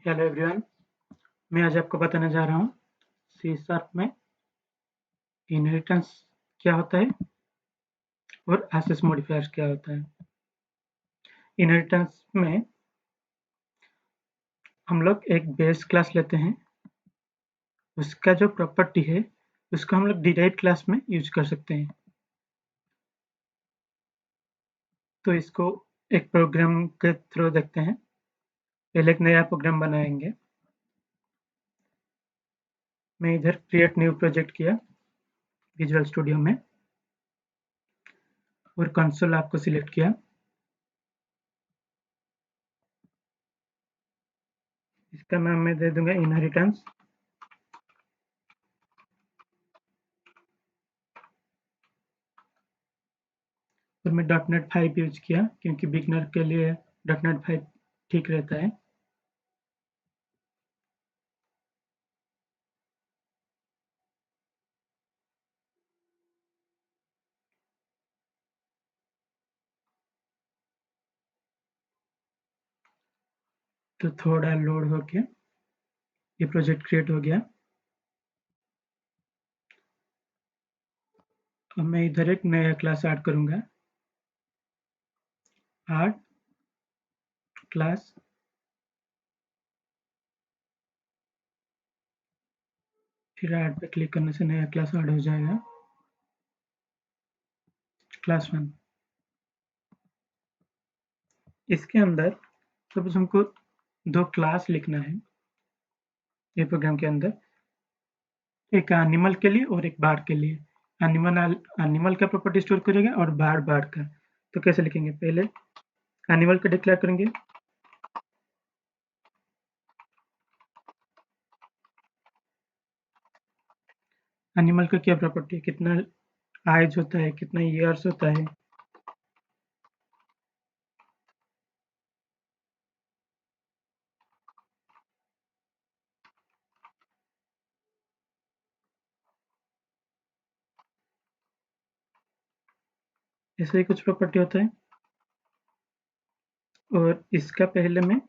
Hello everyone, मैं आज आपको बताने जा रहा हूँ सी शार्प में इनहेरिटेंस क्या होता है और एसेस मॉडिफायर्स क्या होता है। इनहेरिटेंस में हम लोग एक बेस क्लास लेते हैं, उसका जो प्रॉपर्टी है उसको हम लोग डिराइव्ड क्लास में यूज कर सकते हैं। तो इसको एक प्रोग्राम के थ्रू देखते हैं। पहले एक नया प्रोग्राम बनाएंगे। मैं इधर क्रिएट न्यू प्रोजेक्ट किया विजुअल स्टूडियो में और कंसोल आपको सिलेक्ट किया। इसका नाम मैं दे दूंगा इनहेरिटेंस। और मैं .NET 5 यूज किया क्योंकि बिगनर के लिए .NET 5 ठीक रहता है। तो थोड़ा लोड होके ये प्रोजेक्ट क्रिएट हो गया। अब मैं इधर एक नया क्लास ऐड करूंगा। ऐड क्लास, फिर ऐड पे क्लिक करने से नया क्लास ऐड हो जाएगा, क्लास 1। इसके अंदर सपोज हमको 2 क्लास लिखना है ये प्रोग्राम के अंदर, एक एनिमल के लिए और एक बर्ड के लिए। एनिमल का प्रॉपर्टी स्टोर करेगा और बर्ड का। तो कैसे लिखेंगे? पहले एनिमल का डिक्लेयर करेंगे। एनिमल का क्या प्रॉपर्टी है? कितना आइज होता है, कितना ईयर्स होता है। ऐसे ही कुछ प्रॉपर्टी होता है। और इसका पहले मैं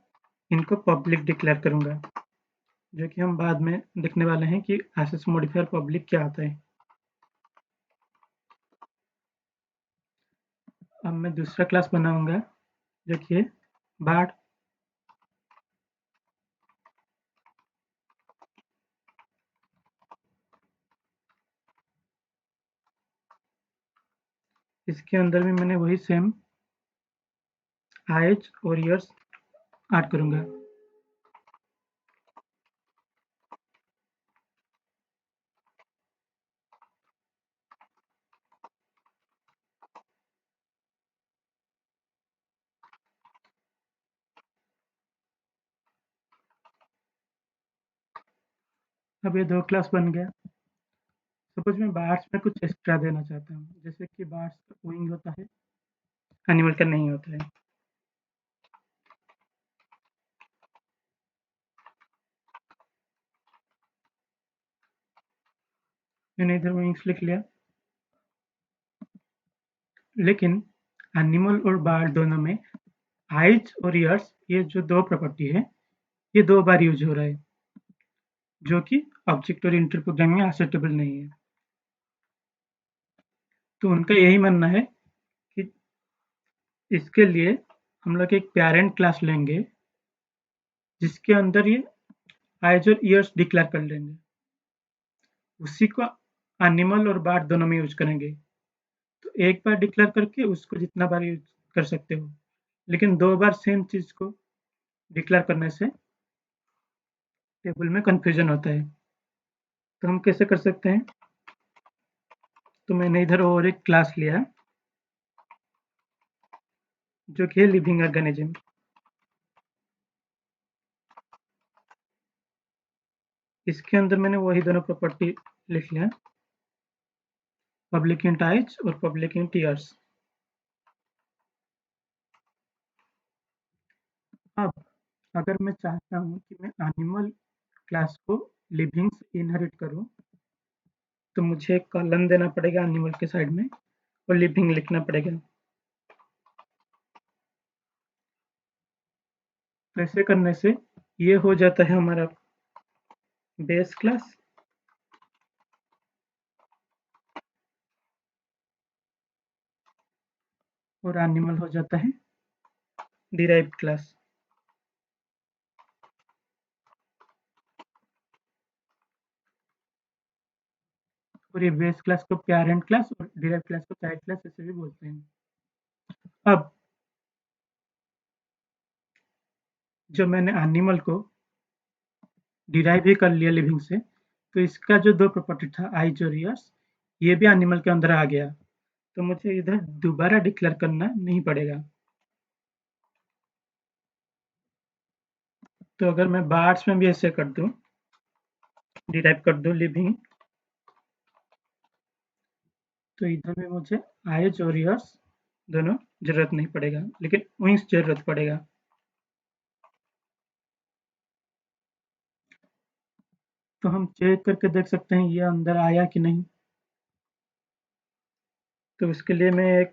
इनको पब्लिक डिक्लेयर करूंगा, जो कि हम बाद में देखने वाले हैं कि एसेस मॉडिफायर पब्लिक क्या होता है। अब मैं दूसरा क्लास बनाऊंगा जो कि है बर्ड। इसके अंदर भी मैंने वही सेम एज और ईयर्स ऐड करूंगा। अब ये 2 क्लास बन गया। सपोज मैं बर्ड्स में कुछ एक्स्ट्रा देना चाहता हूँ, जैसे कि बर्ड्स का विंग होता है, एनिमल का नहीं होता है। मैंने इधर विंग्स लिख लिया। लेकिन एनिमल और बर्ड दोनों में आइज और ईयर्स, ये जो 2 प्रॉपर्टी है, ये 2 बार यूज हो रहा है, जो कि ऑब्जेक्ट ओरिएंटेड प्रोग्रामिंग में एक्सेप्टेबल नहीं है। तो उनका यही मानना है कि इसके लिए हम लोग एक पैरेंट क्लास लेंगे जिसके अंदर ये एज और ईयर्स डिक्लेयर कर लेंगे। उसी को एनिमल और बर्ड दोनों में यूज करेंगे। तो एक बार डिक्लेयर करके उसको जितना बार यूज कर सकते हो, लेकिन 2 बार सेम चीज को डिक्लेयर करने से टेबल में कंफ्यूजन होता है। तो हम कैसे कर सकते हैं? तो मैंने इधर और एक क्लास लिया जो कि है लिविंग ऑर्गेनिज्म। इसके अंदर मैंने वही दोनों प्रॉपर्टी लिख लिया, पब्लिक इंट एज और पब्लिक इंट ईयर्स। अब अगर मैं चाहता हूँ कि मैं एनिमल क्लास को लिविंग से इनहेरिट करूँ, तो मुझे एक कॉलम देना पड़ेगा एनिमल के साइड में और लिविंग लिखना पड़ेगा। तो ऐसे करने से ये हो जाता है हमारा बेस क्लास, और एनिमल हो जाता है डिराइव्ड क्लास। और ये बेस क्लास को पेरेंट क्लास और डिराइव्ड क्लास को चाइल्ड क्लास ऐसे भी बोलते हैं। अब जो मैंने एनिमल को डिराइव भी कर लिया लिविंग से, तो इसका जो दो प्रॉपर्टी था आइज और ईयर्स, ये भी एनिमल के अंदर आ गया, तो मुझे इधर दोबारा डिक्लेयर करना नहीं पड़ेगा। तो अगर मैं बार्स में भी ऐसे कर दूं, डिराइव कर दूं लिविंग, तो इधर भी मुझे आइज और ईयर्स दोनों जरूरत नहीं पड़ेगा, लेकिन विंग्स जरूरत पड़ेगा। तो हम चेक करके देख सकते हैं ये अंदर आया कि नहीं। तो इसके लिए मैं एक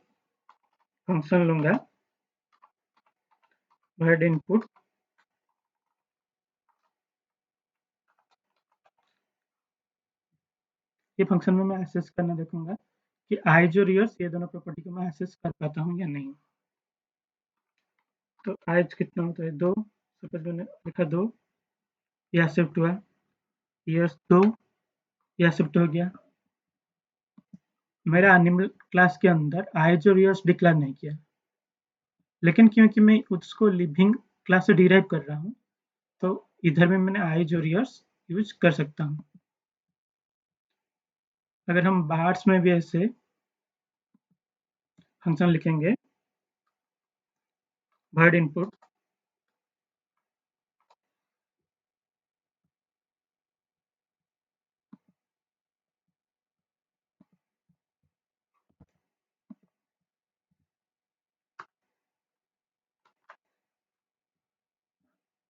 फंक्शन लूंगा, void इनपुट, ये फंक्शन में मैं एक्सेस करना देखूंगा कि आइज और ईयर्स ये दोनों प्रॉपर्टी को मैं एक्सेस कर पाता हूँ या नहीं। तो आइज कितना होता है 2, सपोज मैंने लिखा 2, यह शिफ्ट हुआ, ईयर्स 2, यह शिफ्ट हो गया। मेरा एनिमल क्लास के अंदर आइज और ईयर्स डिक्लेयर नहीं किया, लेकिन क्योंकि मैं उसको लिविंग क्लास से डिराइव कर रहा हूँ, तो इधर में मैंने आइज और ईयर्स यूज कर सकता हूँ। अगर हम बार्स में भी ऐसे फंक्शन लिखेंगे, void इनपुट,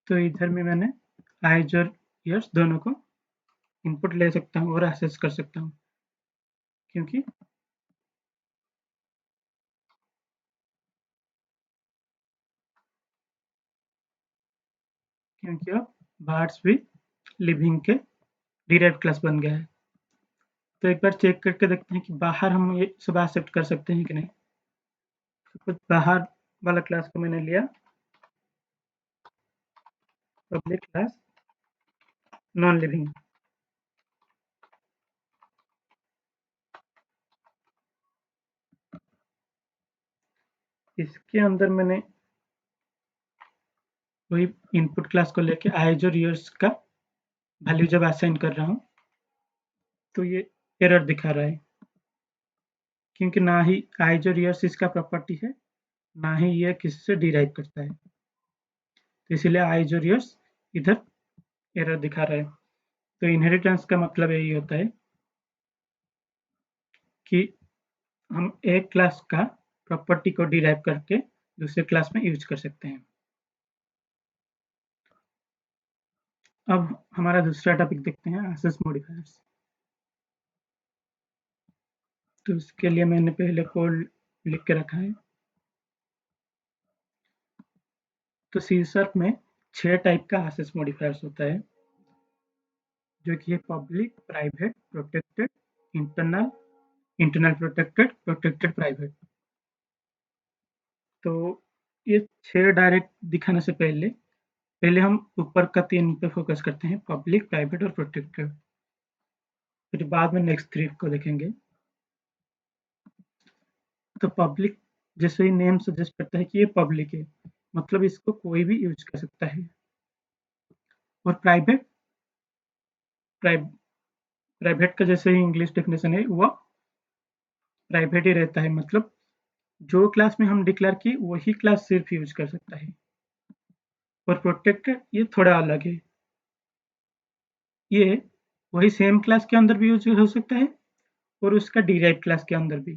तो इधर में मैंने आइज और ईयर्स दोनों को इनपुट ले सकता हूँ और एक्सेस कर सकता हूँ, क्योंकि अब बार्स भी लिविंग के डिराइव्ड क्लास बन गया है। तो एक बार चेक करके देखते हैं कि बाहर हम ये सब एक्सेप्ट कर सकते हैं कि नहीं। कुछ बाहर वाला क्लास को मैंने लिया, पब्लिक क्लास नॉन लिविंग, इसके अंदर मैंने वही इनपुट क्लास को लेके आइज और ईयर्स का वैल्यू जब असाइन कर रहा हूँ, तो ये एरर दिखा रहा है, क्योंकि ना ही आइज और ईयर्स इसका प्रॉपर्टी है, ना ही ये किसी से डिराइव करता है, तो इसीलिए आइज और ईयर्स इधर एरर दिखा रहा है। तो इनहेरिटेंस का मतलब यही होता है कि हम एक क्लास का प्रॉपर्टी को डिराइव करके दूसरे क्लास में यूज कर सकते हैं। अब हमारा दूसरा टॉपिक देखते हैं, एक्सेस मॉडिफायर्स। तो इसके लिए मैंने पहले कोड लिख के रखा है। तो सी शार्प में 6 टाइप का एक्सेस मॉडिफायर्स होता है, जो कि है public, private, protected, internal, internal protected, protected private. तो ये 6 डायरेक्ट दिखाने से पहले पहले हम ऊपर का 3 पे फोकस करते हैं, पब्लिक, प्राइवेट और प्रोटेक्टेड, फिर बाद में नेक्स्ट 3 को देखेंगे। तो पब्लिक, जैसे ही नेम सजेस्ट करता है कि ये पब्लिक है, मतलब इसको कोई भी यूज कर सकता है। और प्राइवेट, प्राइवेट का जैसे ही इंग्लिश डेफिनेशन है, वो प्राइवेट ही रहता है, मतलब जो क्लास में हम डिक्लेयर किए वही क्लास सिर्फ यूज कर सकता है। और प्रोटेक्टेड ये थोड़ा अलग है, ये वही सेम क्लास के अंदर भी यूज हो सकता है और उसका डिराइव क्लास के अंदर भी।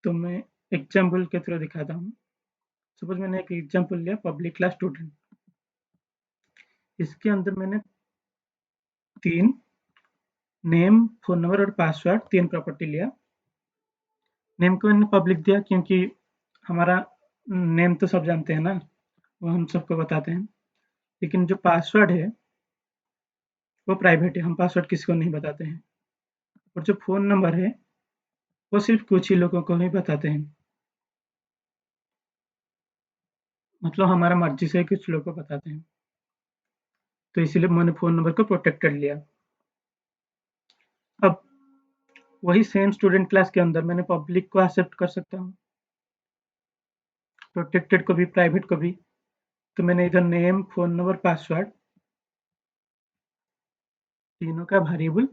तो मैं एग्जाम्पल के थ्रू दिखाता हूँ। सपोज मैंने एक एग्जाम्पल लिया, पब्लिक क्लास स्टूडेंट, इसके अंदर मैंने 3 नेम, फ़ोन नंबर और पासवर्ड 3 प्रॉपर्टी लिया। नेम को मैंने पब्लिक दिया क्योंकि हमारा नेम तो सब जानते हैं ना, वो हम सबको बताते हैं। लेकिन जो पासवर्ड है वो प्राइवेट है, हम पासवर्ड किसी को नहीं बताते हैं। और जो फ़ोन नंबर है वो सिर्फ़ कुछ ही लोगों को ही बताते हैं। मतलब हमारा मर्ज़ी से कुछ लोगों को बताते हैं। तो इसीलिए मैंने फ़ोन नंबर को प्रोटेक्ट कर लिया। अब वही सेम स्टूडेंट क्लास के अंदर मैंने पब्लिक को एक्सेप्ट कर सकता हूँ, प्रोटेक्टेड को भी, प्राइवेट को भी। तो मैंने इधर नेम, फ़ोन नंबर, पासवर्ड तीनों का वेरिएबल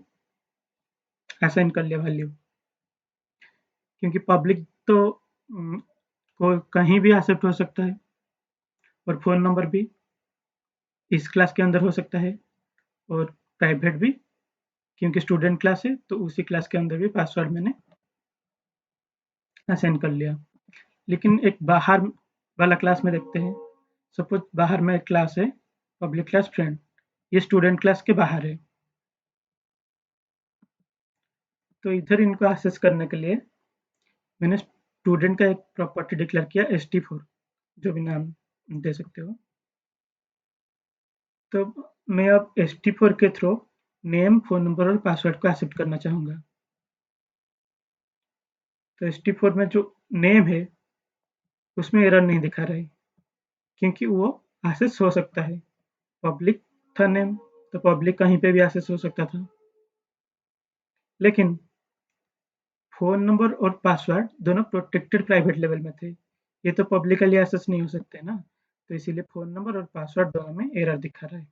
असाइन कर लिया वैल्यू। क्योंकि पब्लिक तो को कहीं भी एक्सेप्ट हो सकता है और फ़ोन नंबर भी इस क्लास के अंदर हो सकता है और प्राइवेट भी, क्योंकि स्टूडेंट क्लास है तो उसी क्लास के अंदर भी पासवर्ड मैंने असाइन कर लिया। लेकिन एक बाहर वाला क्लास में देखते हैं। सपोज बाहर में एक क्लास है, पब्लिक क्लास फ्रेंड, ये स्टूडेंट क्लास के बाहर है। तो इधर इनको एक्सेस करने के लिए मैंने स्टूडेंट का एक प्रॉपर्टी डिक्लेयर किया st4, जो भी नाम दे सकते हो। तो मैं अब st4 के थ्रू नेम, फ़ोन नंबर और पासवर्ड को एक्सेप्ट करना चाहूँगा। तो st4 में जो नेम है उसमें एरर नहीं दिखा रहा है, क्योंकि वो एक्सेस हो सकता है। पब्लिक था नेम, तो पब्लिक कहीं पे भी एक्सेस हो सकता था। लेकिन फ़ोन नंबर और पासवर्ड दोनों प्रोटेक्टेड प्राइवेट लेवल में थे। ये तो पब्लिकली एक्सेस नहीं हो सकते ना, तो इसीलिए फ़ोन नंबर और पासवर्ड दोनों में एरर दिखा रहा है।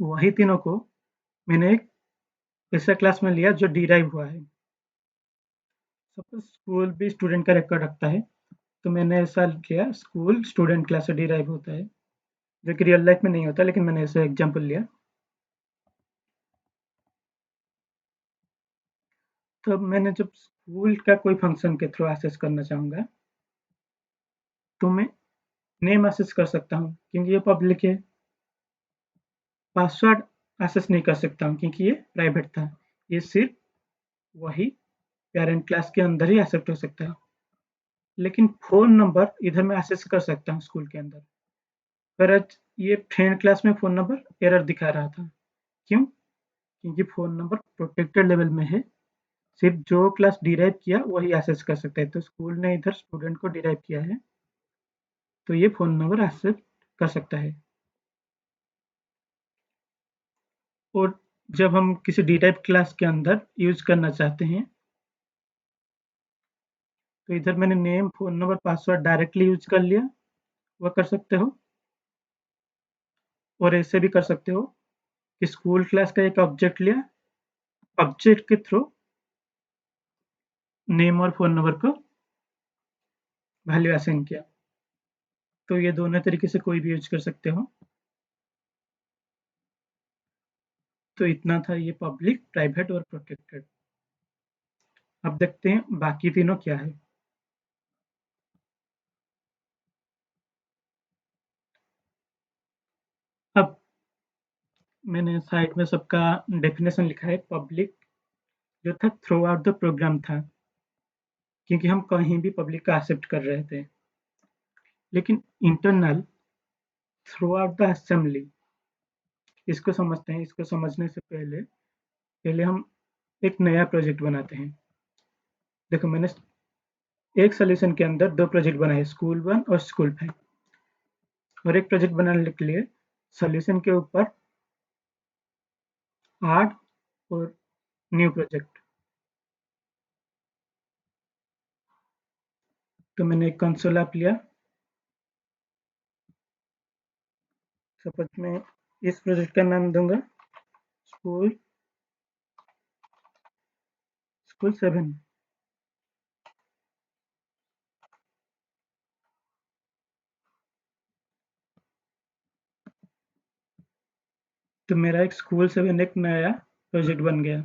वही तीनों को मैंने एक ऐसा क्लास में लिया जो डिराइव हुआ है। सपोज स्कूल भी स्टूडेंट का रिकॉर्ड रखता है, तो मैंने ऐसा लिया स्कूल स्टूडेंट क्लास से डिराइव होता है, जो कि रियल लाइफ में नहीं होता, लेकिन मैंने ऐसा एग्जांपल लिया। तो मैंने जब स्कूल का कोई फंक्शन के थ्रू एक्सेस करना चाहूँगा, तो मैं नेम एक्सेस कर सकता हूँ क्योंकि ये पब्लिक है। पासवर्ड एक्सेस नहीं कर सकता हूँ क्योंकि ये प्राइवेट था। ये सिर्फ वही पेरेंट क्लास के अंदर ही एक्सेप्ट हो सकता है। लेकिन फ़ोन नंबर इधर मैं एक्सेस कर सकता हूँ स्कूल के अंदर। पर आज ये फ्रेंड क्लास में फ़ोन नंबर एरर दिखा रहा था। क्यों? क्योंकि फ़ोन नंबर प्रोटेक्टेड लेवल में है। सिर्फ जो क्लास डिराइव किया वही एक्सेस कर सकता है। तो स्कूल ने इधर स्टूडेंट को डिराइव किया है, तो ये फ़ोन नंबर एक्सेस कर सकता है। और जब हम किसी डिराइव क्लास के अंदर यूज़ करना चाहते हैं, तो इधर मैंने name, phone number, password directly use कर लिया, वो कर सकते हो। और ऐसे भी कर सकते हो कि स्कूल क्लास का एक ऑब्जेक्ट लिया, ऑब्जेक्ट के थ्रू नेम और फ़ोन नंबर को वैल्यू असाइन किया। तो ये दोनों तरीके से कोई भी यूज़ कर सकते हो। तो इतना था ये पब्लिक, प्राइवेट और प्रोटेक्टेड। अब देखते हैं बाकी तीनों क्या है। अब मैंने साइड में सबका डेफिनेशन लिखा है। पब्लिक जो था थ्रू आउट द प्रोग्राम था, क्योंकि हम कहीं भी पब्लिक का एक्सेप्ट कर रहे थे। लेकिन internal through out the assembly, इसको समझते हैं। इसको समझने से पहले हम एक नया प्रोजेक्ट बनाते हैं। देखो, मैंने एक सॉल्यूशन के अंदर दो प्रोजेक्ट बनाए, स्कूल 1 और स्कूल 5। और एक प्रोजेक्ट बनाने के लिए सॉल्यूशन के ऊपर ऐड और न्यू प्रोजेक्ट। तो मैंने एक कंसोल ऐप लिया। सपोज मैं इस प्रोजेक्ट का नाम दूंगा स्कूल स्कूल 7। तो मेरा एक स्कूल 7 एक नया प्रोजेक्ट बन गया।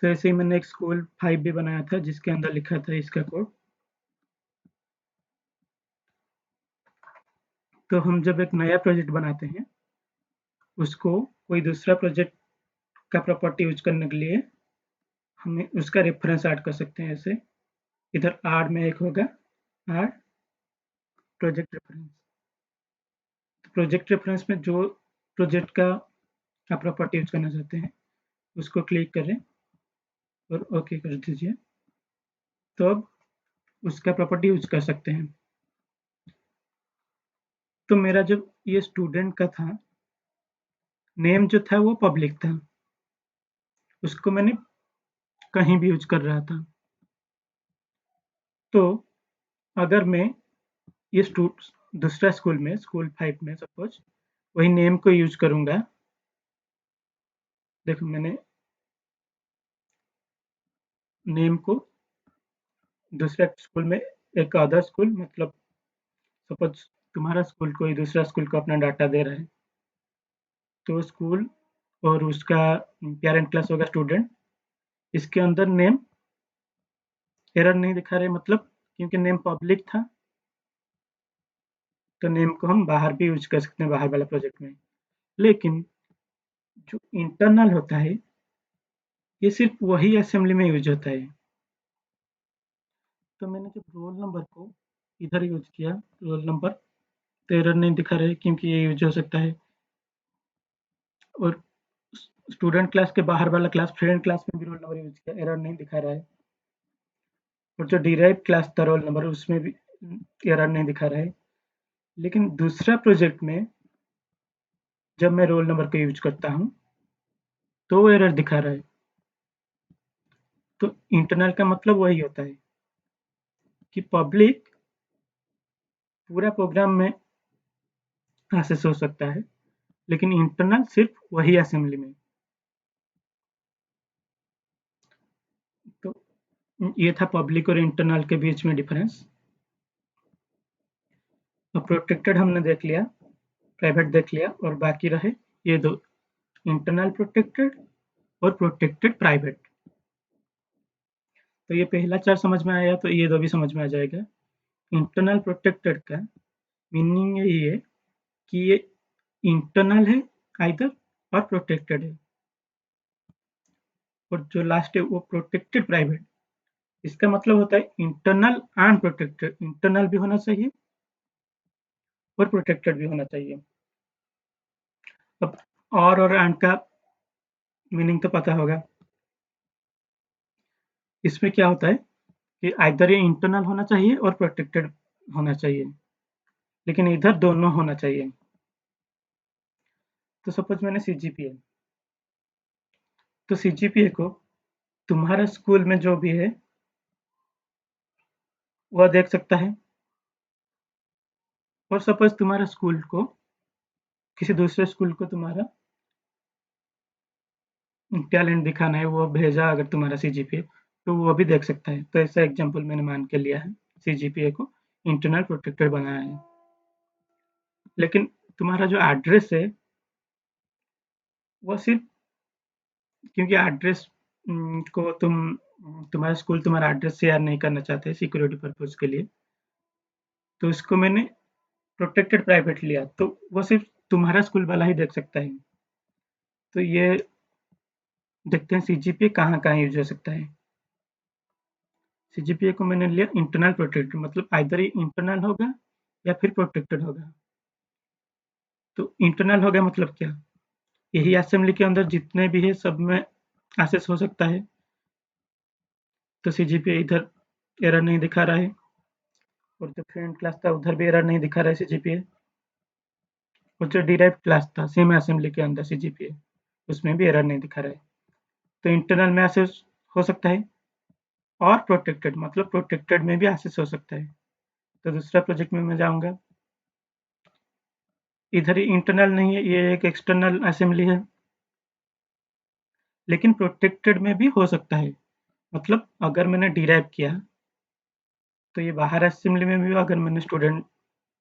तो ऐसे ही मैंने एक स्कूल 5 भी बनाया था, जिसके अंदर लिखा था इसका कोड। तो हम जब एक नया प्रोजेक्ट बनाते हैं, उसको कोई दूसरा प्रोजेक्ट का प्रॉपर्टी यूज करने के लिए हमें उसका रेफरेंस ऐड कर सकते हैं। ऐसे इधर ऐड में एक होगा आर प्रोजेक्ट रेफरेंस। प्रोजेक्ट रेफरेंस में जो प्रोजेक्ट का आप प्रॉपर्टी यूज करना चाहते हैं उसको क्लिक करें और ओके कर दीजिए, तो अब उसका प्रॉपर्टी यूज कर सकते हैं। तो मेरा जब ये स्टूडेंट का था, नेम जो था वो पब्लिक था, उसको मैंने कहीं भी यूज कर रहा था। तो अगर मैं ये दूसरा स्कूल में, स्कूल 5 में सपोज वही नेम को यूज करूंगा, देखो मैंने नेम को दूसरे स्कूल में, एक अदर स्कूल, मतलब सपोज तुम्हारा स्कूल कोई दूसरा स्कूल को अपना डाटा दे रहा है, तो स्कूल और उसका पेरेंट क्लास होगा स्टूडेंट, इसके अंदर नेम एरर नहीं दिखा रहे, मतलब क्योंकि नेम पब्लिक था, तो नेम को हम बाहर भी यूज कर सकते हैं, बाहर वाला प्रोजेक्ट में। लेकिन जो इंटरनल होता है ये सिर्फ वही असेंबली में यूज होता है। तो मैंने जब रोल नंबर को इधर यूज किया, रोल नंबर, तो एरर नहीं दिखा रहे क्योंकि ये यूज हो सकता है। और स्टूडेंट क्लास के बाहर वाला क्लास, फ्रेंड क्लास में भी रोल नंबर यूज किया, एरर नहीं दिखा रहा है। और जो डिराइव क्लास था रोल नंबर, उसमें भी एरर नहीं दिखा रहा है। लेकिन दूसरा प्रोजेक्ट में जब मैं रोल नंबर को यूज करता हूँ तो वो एरर दिखा रहा है। तो इंटरनल का मतलब वही होता है कि पब्लिक पूरा प्रोग्राम में एक्सेस हो सकता है, लेकिन इंटरनल सिर्फ वही असेंबली में। तो ये था पब्लिक और इंटरनल के बीच में डिफरेंस। तो प्रोटेक्टेड हमने देख लिया, प्राइवेट देख लिया, और बाकी रहे ये दो, इंटरनल प्रोटेक्टेड और प्रोटेक्टेड प्राइवेट। तो ये पहला 4 समझ में आया, तो ये 2 भी समझ में आ जाएगा। इंटरनल प्रोटेक्टेड का मीनिंग यही है कि ये इंटरनल है आइदर और प्रोटेक्टेड है। और जो लास्ट है वो प्रोटेक्टेड प्राइवेट, इसका मतलब होता है इंटरनल एंड प्रोटेक्टेड, इंटरनल भी होना चाहिए और प्रोटेक्टेड भी होना चाहिए। अब और एंड का मीनिंग तो पता होगा। इसमें क्या होता है कि आइदर ये इंटरनल होना चाहिए और प्रोटेक्टेड होना चाहिए, लेकिन इधर दोनों होना चाहिए। तो सपोज मैंने सीजीपीए, तो सीजीपीए को तुम्हारा स्कूल में जो भी है वह देख सकता है, और सपोज तुम्हारा स्कूल को किसी दूसरे स्कूल को तुम्हारा टैलेंट दिखाना है, वो भेजा अगर तुम्हारा सीजीपीए, तो वो भी देख सकता है। तो ऐसा एग्जांपल मैंने मान के लिया है, सीजीपीए को इंटरनल प्रोटेक्टेड बनाया है। लेकिन तुम्हारा जो एड्रेस है वो सिर्फ, क्योंकि एड्रेस को तुम्हारा स्कूल तुम्हारा एड्रेस शेयर नहीं करना चाहते सिक्योरिटी पर्पज के लिए, तो इसको मैंने प्रोटेक्टेड प्राइवेट लिया, तो वो सिर्फ तुम्हारा स्कूल वाला ही देख सकता है। तो ये देखते हैं सीजीपीए कहाँ कहाँ यूज हो सकता है। सीजीपीए को मैंने लिया इंटरनल प्रोटेक्टेड, मतलब आइदर ये इंटरनल होगा या फिर प्रोटेक्टेड होगा। तो इंटरनल हो गया मतलब क्या, यही असेंबली के अंदर जितने भी है सब में एक्सेस हो सकता है। तो सीजीपीए इधर एरर नहीं दिखा रहा है, और जो फ्रेंड क्लास था उधर भी एरर नहीं दिखा रहा है सीजीपीए, और जो डिराइव्ड क्लास था सेम असेंबली के अंदर सीजीपीए, उसमें भी एरर नहीं दिखा रहा है। तो इंटरनल में एक्सेस हो सकता है, और प्रोटेक्टेड मतलब प्रोटेक्टेड में भी एक्सेस हो सकता है। तो दूसरा प्रोजेक्ट में मैं जाऊंगा, इधर ही इंटरनल नहीं है, ये एक एक्सटर्नल असेंबली है, लेकिन प्रोटेक्टेड में भी हो सकता है। मतलब अगर मैंने डिराइव किया तो ये बाहर असेंबली में भी, अगर मैंने स्टूडेंट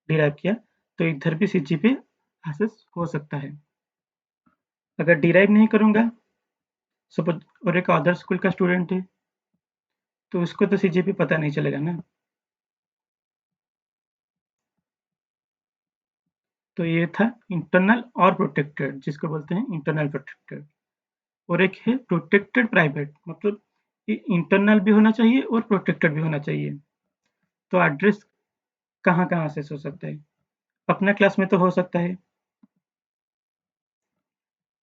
डिराइव किया तो इधर भी सीजीपी एक्सेस हो सकता है। अगर डिराइव नहीं करूंगा, सपोज और एक अदर स्कूल का स्टूडेंट है, तो उसको तो सीजीपी पता नहीं चलेगा ना। तो ये था इंटरनल और प्रोटेक्टेड, जिसको बोलते हैं इंटरनल प्रोटेक्टेड। और एक है प्रोटेक्टेड प्राइवेट, मतलब ये इंटरनल भी होना चाहिए और प्रोटेक्टेड भी होना चाहिए। तो एड्रेस कहाँ एक्सेस हो सकता है? अपना क्लास में तो हो सकता है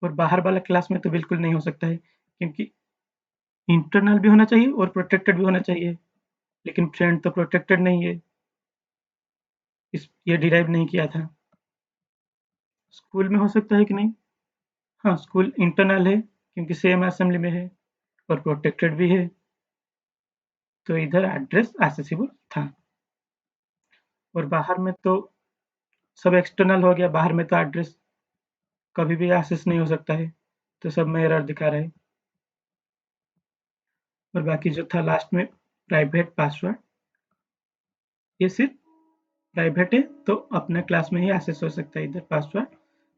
और बाहर वाला क्लास में तो बिल्कुल नहीं हो सकता है, क्योंकि इंटरनल भी होना चाहिए और प्रोटेक्टेड भी होना चाहिए, लेकिन फ्रेंड तो प्रोटेक्टेड नहीं है, ये डिराइव नहीं किया था। स्कूल में हो सकता है कि नहीं? हाँ, स्कूल इंटरनल है क्योंकि सेम असेंबली में है और प्रोटेक्टेड भी है, तो इधर एड्रेस एक्सेसिबल था। और बाहर में तो सब एक्सटर्नल हो गया, बाहर में तो एड्रेस कभी भी एक्सेस नहीं हो सकता है, तो सब में एरर दिखा रहा है। और बाकी जो था लास्ट में प्राइवेट पासवर्ड, ये सिर्फ प्राइवेट है तो अपने क्लास में ही एक्सेस हो सकता है इधर पासवर्ड,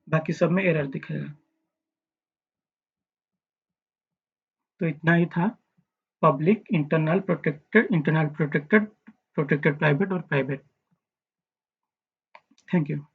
बाकी सब में एरर दिखेगा। तो इतना ही था, public, internal protected, protected private और प्राइवेट। Thank you.